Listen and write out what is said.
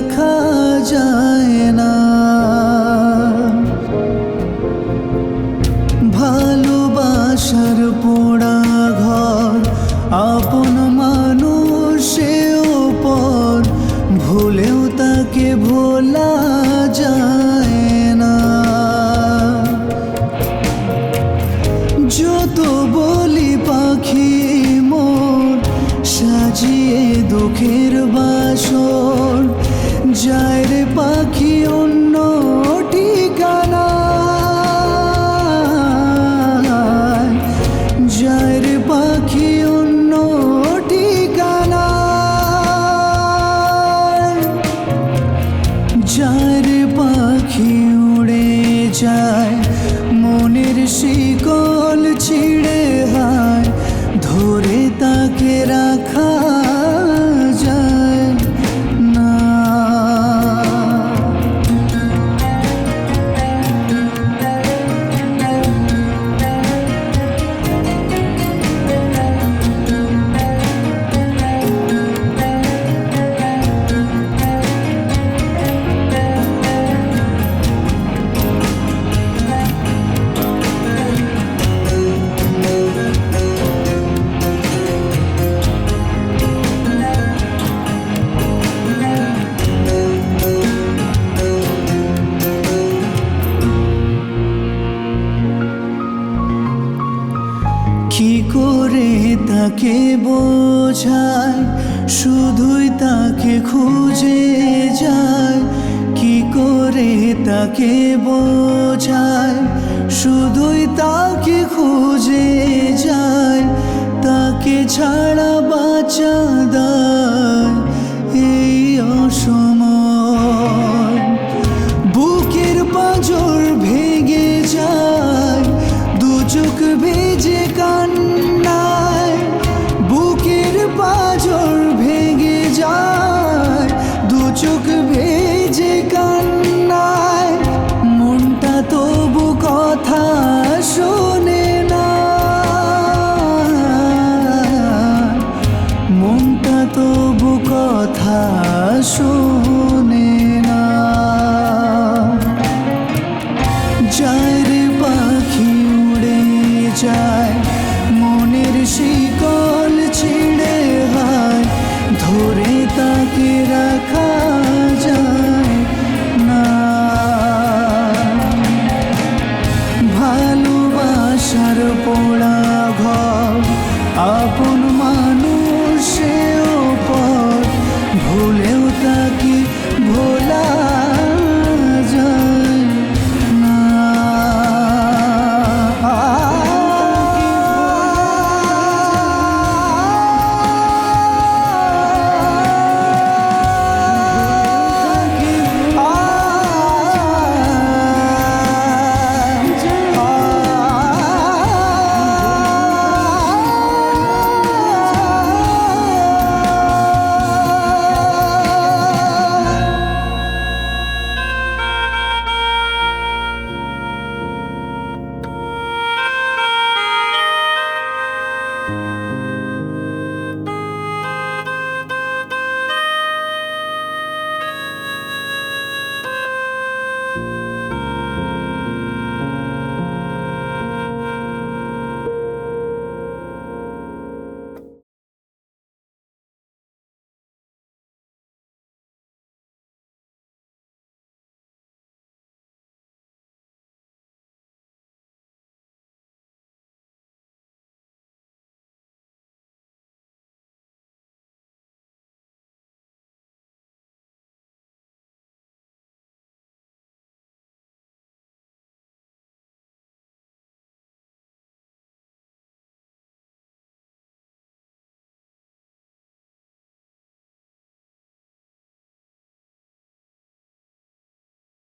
রাখা যায় না। ভালোবাসার পোড়া ঘর, আপন মানুষের ওপর ভুলেও তাকে ভোলা যায় না। যত বলি পাখি মোর সাজিয়ে দুঃখের বাসর, যায় রে পাখি অন্য ঠিকানা, যায় রে পাখি অন্য ঠিকানা, যায় রে পাখি উড়ে যায় মনের শিকল ছিঁড়ে হায়, ধরে তাকে রাখা যায় না। কি করে তাকে বোঝায়, শুধুই তাকে খুঁজে যায়। কি করে তাকে বোঝায়, শুধুই তাকে খুঁজে যায়। তাকে ছাড়া বাঁচা দায় এই অসময়, বুকের পাঁজর ভেঙে যায় দু চোখ ভেজে কান্নায়। বুকের পাঁজর ভেঙে যায় দু চোখ ভেজে কান্নায়। মনটা তবু কথা শোনে না, মনটা তবু কথা শোনে